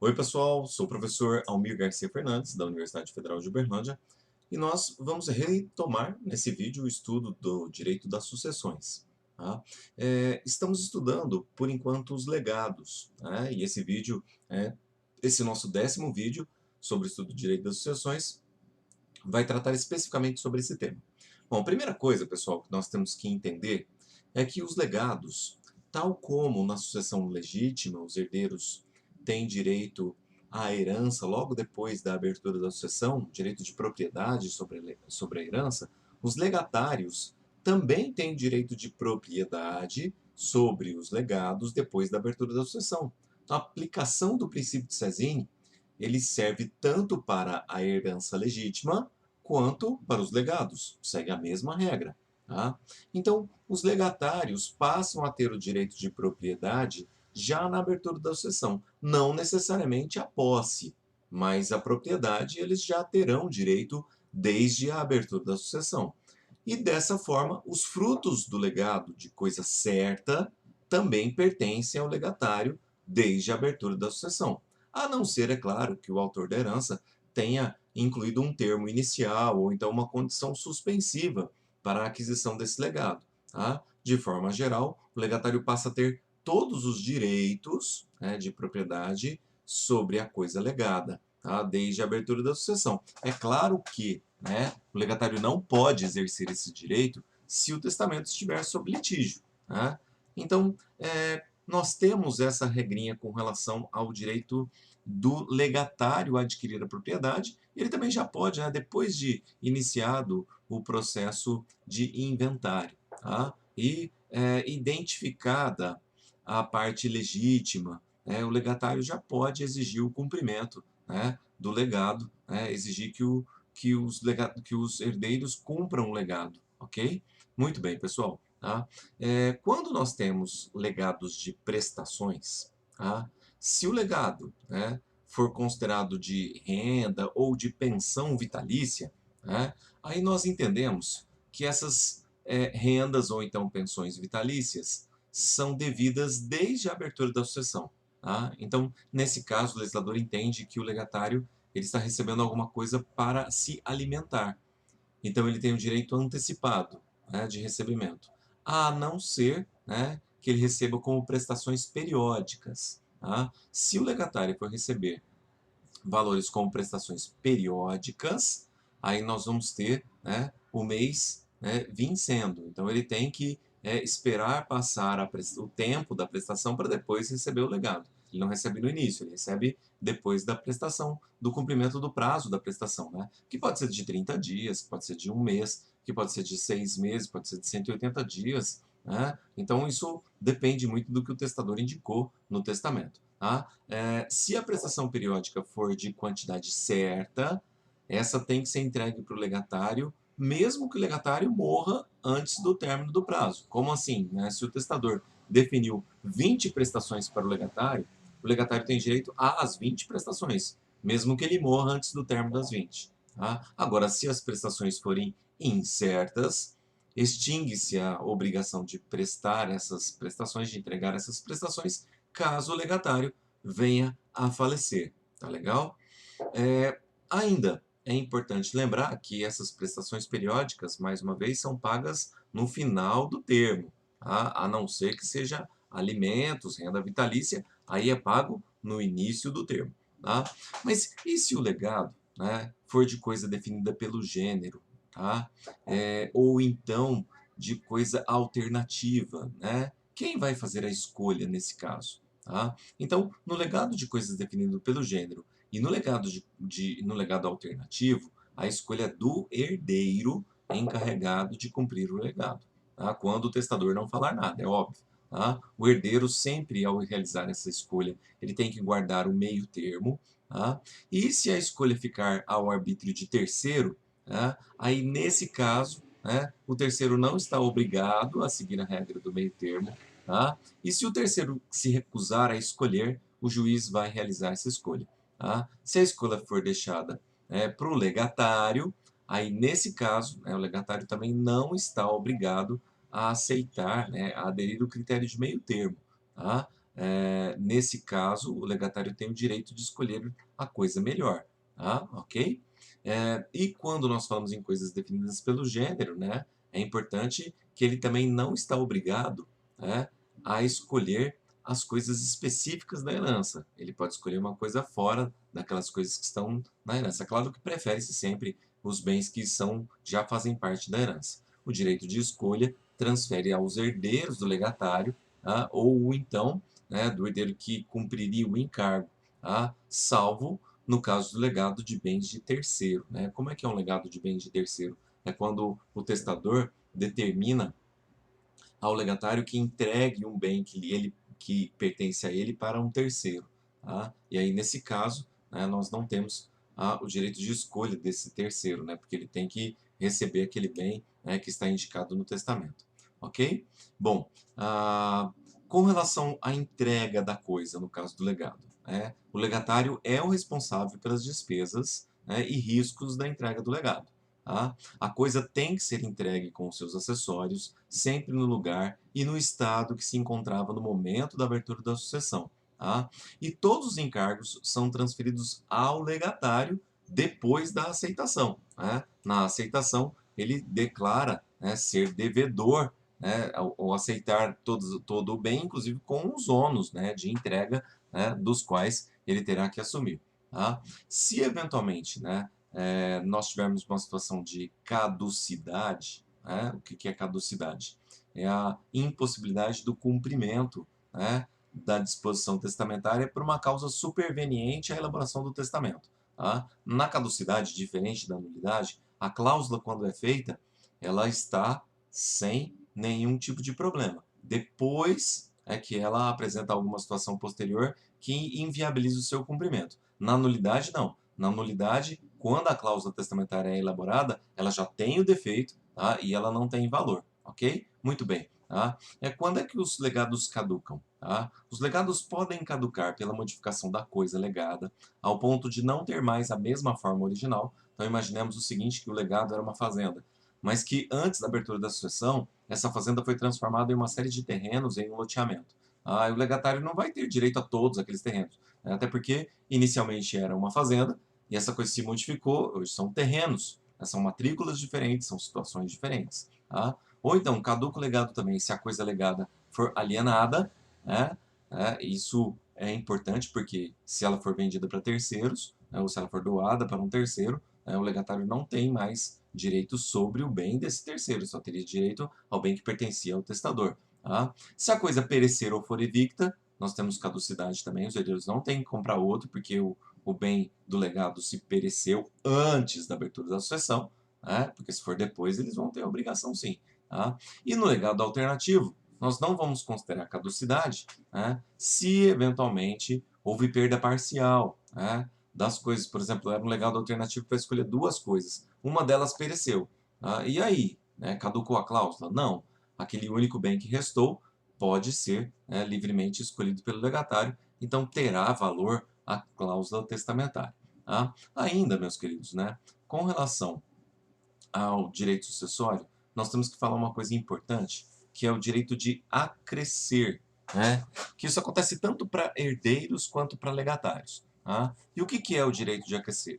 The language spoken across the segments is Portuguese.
Oi, pessoal, sou o professor Almir Garcia Fernandes, da Universidade Federal de Uberlândia, e nós vamos retomar nesse vídeo o estudo do direito das sucessões. Tá? Estamos estudando, por enquanto, os legados, né? E esse vídeo esse nosso 10º vídeo sobre o estudo do direito das sucessões vai tratar especificamente sobre esse tema. Bom, a primeira coisa, pessoal, que nós temos que entender é que os legados, tal como na sucessão legítima, os herdeiros têm direito à herança logo depois da abertura da sucessão, direito de propriedade sobre a herança, os legatários também têm direito de propriedade sobre os legados depois da abertura da sucessão. Então, a aplicação do princípio de Sezin, ele serve tanto para a herança legítima quanto para os legados. Segue a mesma regra. Tá? Então, os legatários passam a ter o direito de propriedade já na abertura da sucessão. Não necessariamente a posse, mas a propriedade eles já terão direito desde a abertura da sucessão. E dessa forma, os frutos do legado de coisa certa também pertencem ao legatário desde a abertura da sucessão. A não ser, é claro, que o autor da herança tenha incluído um termo inicial ou então uma condição suspensiva para a aquisição desse legado. Tá? De forma geral, o legatário passa a ter todos os direitos, né, de propriedade sobre a coisa legada, tá? Desde a abertura da sucessão. É claro que, né, o legatário não pode exercer esse direito se o testamento estiver sob litígio. Tá? Então, nós temos essa regrinha com relação ao direito do legatário a adquirir a propriedade. Ele também já pode, né, depois de iniciado o processo de inventário, tá? E identificada a parte legítima, né, o legatário já pode exigir o cumprimento, né, do legado, né, exigir que os herdeiros cumpram o legado, ok? Muito bem, pessoal. Tá? Quando nós temos legados de prestações, tá? Se o legado, né, for considerado de renda ou de pensão vitalícia, né, aí nós entendemos que essas rendas ou então pensões vitalícias são devidas desde a abertura da sucessão. Tá? Então, nesse caso, o legislador entende que o legatário ele está recebendo alguma coisa para se alimentar. Então, ele tem um direito antecipado, né, de recebimento, a não ser, né, que ele receba como prestações periódicas. Tá? Se o legatário for receber valores como prestações periódicas, aí nós vamos ter, né, o mês, né, vencendo. Então ele tem que esperar passar o tempo da prestação para depois receber o legado. Ele não recebe no início, ele recebe depois da prestação, do cumprimento do prazo da prestação, né? Que pode ser de 30 dias, pode ser de um mês, que pode ser de 6 meses, pode ser de 180 dias, né? Então isso depende muito do que o testador indicou no testamento. Tá? Se a prestação periódica for de quantidade certa, essa tem que ser entregue para o legatário, mesmo que o legatário morra antes do término do prazo. Como assim? Né? Se o testador definiu 20 prestações para o legatário tem direito às 20 prestações, mesmo que ele morra antes do término das 20. Tá? Agora, se as prestações forem incertas, extingue-se a obrigação de prestar essas prestações, de entregar essas prestações, caso o legatário venha a falecer. Tá legal? Ainda é importante lembrar que essas prestações periódicas, mais uma vez, são pagas no final do termo, tá? A não ser que seja alimentos, renda vitalícia, aí é pago no início do termo. Tá? Mas e se o legado, né, for de coisa definida pelo gênero, tá? Ou então de coisa alternativa, né? Quem vai fazer a escolha nesse caso? Tá? Então, no legado de coisas definido pelo gênero e no legado alternativo, a escolha é do herdeiro encarregado de cumprir o legado, tá? Quando o testador não falar nada, é óbvio. Tá? O herdeiro sempre, ao realizar essa escolha, ele tem que guardar o meio termo. Tá? E se a escolha ficar ao arbítrio de terceiro, tá? Aí nesse caso, né, o terceiro não está obrigado a seguir a regra do meio termo. Tá? E se o terceiro se recusar a escolher, o juiz vai realizar essa escolha. Tá? Se a escolha for deixada para o legatário, aí nesse caso, né, o legatário também não está obrigado a aceitar, né, a aderir ao critério de meio termo. Tá? nesse caso, o legatário tem o direito de escolher a coisa melhor, tá? Ok? E quando nós falamos em coisas definidas pelo gênero, né, é importante que ele também não está obrigado, né, a escolher as coisas específicas da herança. Ele pode escolher uma coisa fora daquelas coisas que estão na herança. Claro que prefere-se sempre os bens que já fazem parte da herança. O direito de escolha transfere aos herdeiros do legatário, tá? Ou então, né, do herdeiro que cumpriria o encargo, tá? Salvo no caso do legado de bens de terceiro. Né? Como é que é um legado de bens de terceiro? É quando o testador determina ao legatário que entregue um bem que pertence a ele para um terceiro. Tá? E aí, nesse caso, né, nós não temos o direito de escolha desse terceiro, né, porque ele tem que receber aquele bem, né, que está indicado no testamento. Ok? Bom, com relação à entrega da coisa, no caso do legado, né, o legatário é o responsável pelas despesas, né, e riscos da entrega do legado. Tá? A coisa tem que ser entregue com os seus acessórios, sempre no lugar e no estado que se encontrava no momento da abertura da sucessão. Tá? E todos os encargos são transferidos ao legatário depois da aceitação. Né? Na aceitação, ele declara, né, ser devedor, né, ao aceitar todo o bem, inclusive com os ônus, né, de entrega, né, dos quais ele terá que assumir. Tá? Se eventualmente, né, nós tivermos uma situação de caducidade, né? O que é caducidade? É a impossibilidade do cumprimento, né, da disposição testamentária por uma causa superveniente à elaboração do testamento. Tá? Na caducidade, diferente da nulidade, a cláusula, quando é feita, ela está sem nenhum tipo de problema. Depois é que ela apresenta alguma situação posterior que inviabiliza o seu cumprimento. Na nulidade, não. Na nulidade, quando a cláusula testamentária é elaborada, ela já tem o defeito, tá? E ela não tem valor, ok? Muito bem. Tá? Quando é que os legados caducam? Tá? Os legados podem caducar pela modificação da coisa legada, ao ponto de não ter mais a mesma forma original. Então imaginemos o seguinte, que o legado era uma fazenda, mas que antes da abertura da sucessão, essa fazenda foi transformada em uma série de terrenos em um loteamento. E o legatário não vai ter direito a todos aqueles terrenos, né? Até porque inicialmente era uma fazenda, e essa coisa se modificou, hoje são terrenos, né? São matrículas diferentes, são situações diferentes. Tá? Ou então, caduca o legado também, se a coisa legada for alienada, né? Isso é importante porque se ela for vendida para terceiros, né, ou se ela for doada para um terceiro, né, o legatário não tem mais direito sobre o bem desse terceiro, só teria direito ao bem que pertencia ao testador. Tá? Se a coisa perecer ou for evicta, nós temos caducidade também, os herdeiros não têm que comprar outro, porque o bem do legado se pereceu antes da abertura da sucessão, né? Porque se for depois, eles vão ter a obrigação sim. Tá? E no legado alternativo, nós não vamos considerar caducidade, né, se eventualmente houve perda parcial, né, das coisas. Por exemplo, era um legado alternativo para escolher duas coisas. Uma delas pereceu. Tá? E aí? Né, caducou a cláusula? Não. Aquele único bem que restou pode ser, né, livremente escolhido pelo legatário, então terá valor a cláusula testamentária. Tá? Ainda, meus queridos, né, com relação ao direito sucessório, nós temos que falar uma coisa importante, que é o direito de acrescer, né? Que isso acontece tanto para herdeiros quanto para legatários. Tá? E o que é o direito de acrescer?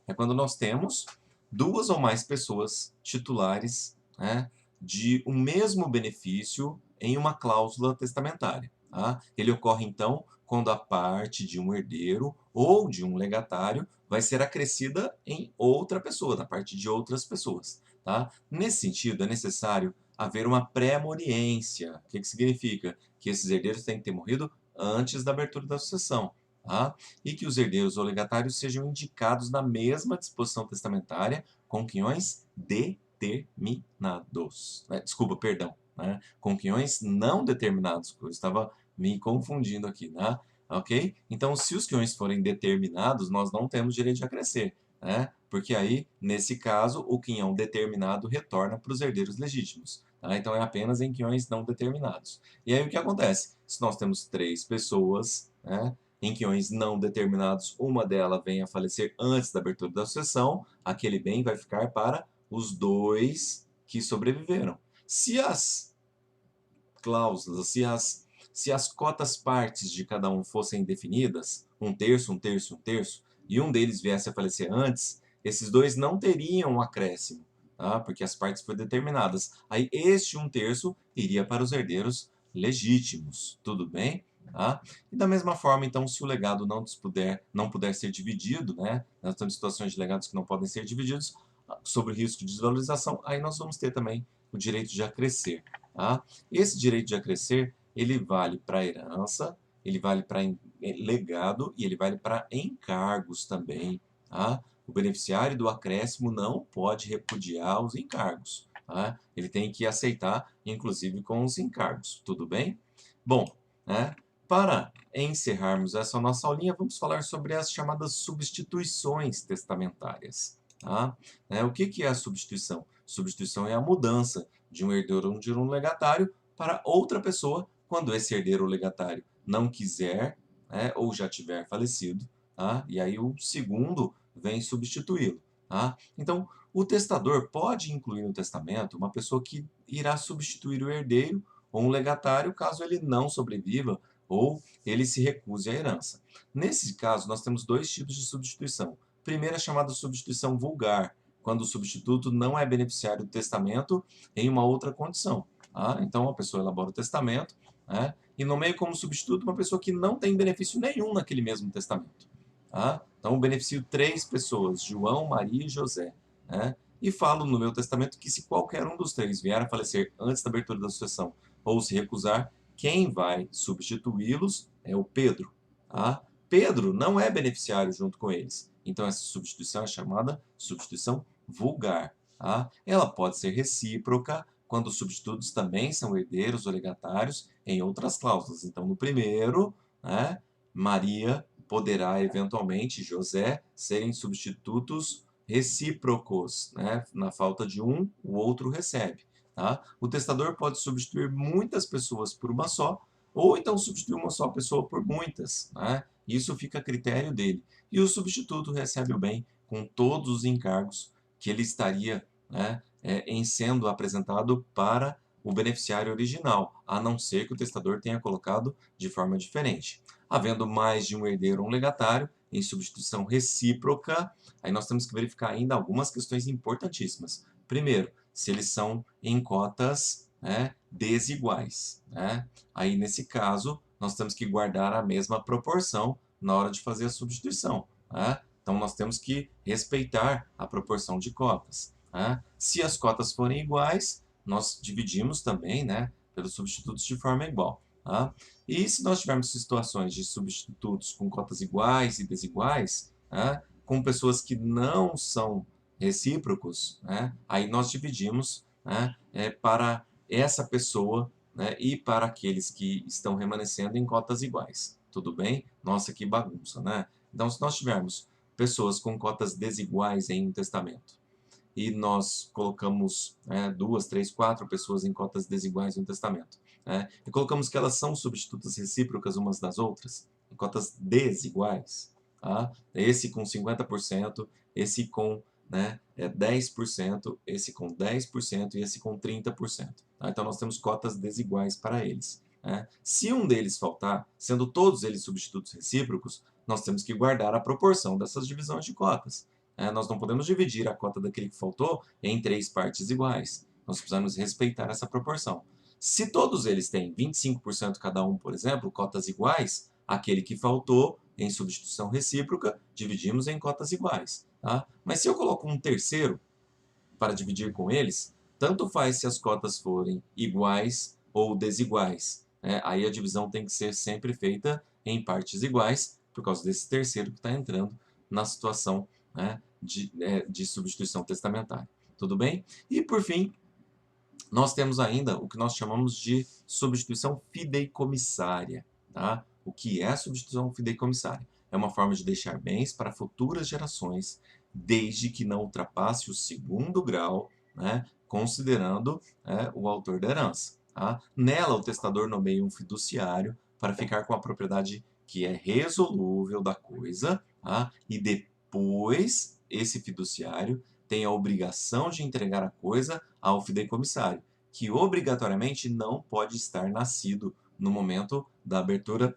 É quando nós temos duas ou mais pessoas titulares, né, de um mesmo benefício em uma cláusula testamentária. Tá? Ele ocorre, então, quando a parte de um herdeiro ou de um legatário vai ser acrescida em outra pessoa, da parte de outras pessoas. Tá? Nesse sentido, é necessário haver uma pré-moriência. O que significa? Que esses herdeiros têm que ter morrido antes da abertura da sucessão. Tá? E que os herdeiros ou legatários sejam indicados na mesma disposição testamentária com quinhões determinados. Desculpa, perdão. Né? Com quinhões não determinados, eu estava me confundindo aqui. Né? Ok? Então, se os quinhões forem determinados, nós não temos direito de acrescer, né? Porque aí, nesse caso, o quinhão determinado retorna para os herdeiros legítimos. Tá? Então, é apenas em quinhões não determinados. E aí, o que acontece? Se nós temos três pessoas, né, em quinhões não determinados, uma delas vem a falecer antes da abertura da sucessão, aquele bem vai ficar para os dois que sobreviveram. Se as cláusulas, se as se as cotas partes de cada um fossem definidas, um terço, um terço, um terço, e um deles viesse a falecer antes, esses dois não teriam um acréscimo, tá? Porque as partes foram determinadas. Aí este um terço iria para os herdeiros legítimos, tudo bem? Tá? E da mesma forma, então, se o legado não puder ser dividido, né? Nós temos situações de legados que não podem ser divididos, sobre o risco de desvalorização, aí nós vamos ter também o direito de acrescer. Tá? Esse direito de acrescer, ele vale para herança, ele vale para legado e ele vale para encargos também. Tá? O beneficiário do acréscimo não pode repudiar os encargos. Tá? Ele tem que aceitar, inclusive com os encargos. Tudo bem? Bom, né? Para encerrarmos essa nossa aulinha, vamos falar sobre as chamadas substituições testamentárias. Tá? O que é a substituição? Substituição é a mudança de um herdeiro ou de um legatário para outra pessoa quando esse herdeiro ou legatário não quiser, né, ou já tiver falecido, tá? E aí o segundo vem substituí-lo. Tá? Então, o testador pode incluir no testamento uma pessoa que irá substituir o herdeiro ou um legatário caso ele não sobreviva ou ele se recuse à herança. Nesse caso, nós temos dois tipos de substituição. Primeiro é chamada substituição vulgar, quando o substituto não é beneficiário do testamento em uma outra condição. Tá? Então, a pessoa elabora o testamento, né, e nomeia como substituto uma pessoa que não tem benefício nenhum naquele mesmo testamento. Tá? Então, eu beneficio 3 pessoas, João, Maria e José. Né? E falo no meu testamento que se qualquer um dos 3 vier a falecer antes da abertura da sucessão ou se recusar, quem vai substituí-los é o Pedro. Tá? Pedro não é beneficiário junto com eles. Então, essa substituição é chamada substituição vulgar. Tá? Ela pode ser recíproca quando os substitutos também são herdeiros ou legatários em outras cláusulas. Então, no primeiro, né, Maria poderá eventualmente, José, serem substitutos recíprocos. Né? Na falta de um, o outro recebe. Tá? O testador pode substituir muitas pessoas por uma só, ou então substituir uma só pessoa por muitas. Né? Isso fica a critério dele. E o substituto recebe o bem com todos os encargos que ele estaria, né, em sendo apresentado para o beneficiário original, a não ser que o testador tenha colocado de forma diferente. Havendo mais de um herdeiro ou um legatário, em substituição recíproca, aí nós temos que verificar ainda algumas questões importantíssimas. Primeiro, se eles são em cotas, né, desiguais. Né? Aí, nesse caso, nós temos que guardar a mesma proporção na hora de fazer a substituição. Né? Então, nós temos que respeitar a proporção de cotas. Né? Se as cotas forem iguais, nós dividimos também, né, pelos substitutos de forma igual. Tá? E se nós tivermos situações de substitutos com cotas iguais e desiguais, né, com pessoas que não são recíprocos, né, aí nós dividimos, né, para essa pessoa, né, e para aqueles que estão remanescendo em cotas iguais. Tudo bem? Nossa, que bagunça, né? Então, se nós tivermos pessoas com cotas desiguais em um testamento e nós colocamos 2, 3, 4 pessoas em cotas desiguais em um testamento, né, e colocamos que elas são substitutas recíprocas umas das outras, em cotas desiguais, tá? Esse com 50%, esse com 10%, esse com 10% e esse com 30%. Tá? Então, nós temos cotas desiguais para eles. Né? Se um deles faltar, sendo todos eles substitutos recíprocos, nós temos que guardar a proporção dessas divisões de cotas. Nós não podemos dividir a cota daquele que faltou em 3 partes iguais. Nós precisamos respeitar essa proporção. Se todos eles têm 25% cada um, por exemplo, cotas iguais, aquele que faltou em substituição recíproca, dividimos em cotas iguais. Tá? Mas se eu coloco um terceiro para dividir com eles, tanto faz se as cotas forem iguais ou desiguais. Né? Aí a divisão tem que ser sempre feita em partes iguais, por causa desse terceiro que está entrando na situação, né, de substituição testamentária. Tudo bem? E, por fim, nós temos ainda o que nós chamamos de substituição fideicomissária. Tá? O que é a substituição fideicomissária? É uma forma de deixar bens para futuras gerações, desde que não ultrapasse o segundo grau, né, considerando o autor da herança. Tá? Nela, o testador nomeia um fiduciário para ficar com a propriedade que é resolúvel da coisa, tá? E depois esse fiduciário tem a obrigação de entregar a coisa ao fideicomissário, que obrigatoriamente não pode estar nascido no momento da abertura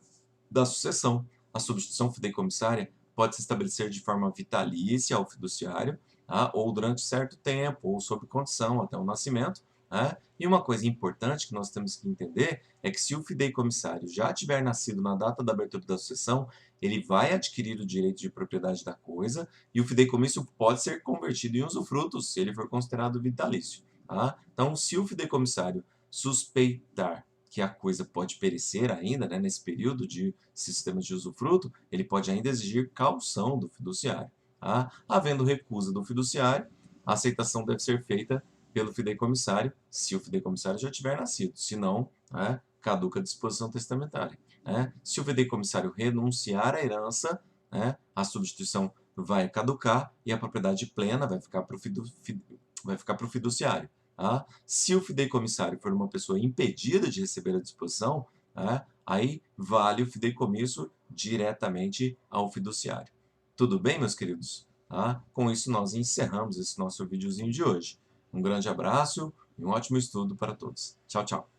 da sucessão. A substituição fideicomissária pode se estabelecer de forma vitalícia ao fiduciário, tá? Ou durante certo tempo, ou sob condição até o nascimento. Tá? E uma coisa importante que nós temos que entender é que se o fideicomissário já tiver nascido na data da abertura da sucessão, ele vai adquirir o direito de propriedade da coisa e o fideicomisso pode ser convertido em usufruto se ele for considerado vitalício. Tá? Então, se o fideicomissário suspeitar que a coisa pode perecer ainda, né, nesse período de sistemas de usufruto, ele pode ainda exigir caução do fiduciário. Tá? Havendo recusa do fiduciário, a aceitação deve ser feita pelo fideicomissário, se o fideicomissário já tiver nascido, se não, né, caduca a disposição testamentária. Né? Se o fideicomissário renunciar à herança, né, a substituição vai caducar e a propriedade plena vai ficar para o fiduciário. Tá? Se o fideicomissário for uma pessoa impedida de receber a disposição, tá? Aí vale o fideicomisso diretamente ao fiduciário. Tudo bem, meus queridos? Tá? Com isso, nós encerramos esse nosso videozinho de hoje. Um grande abraço e um ótimo estudo para todos. Tchau, tchau.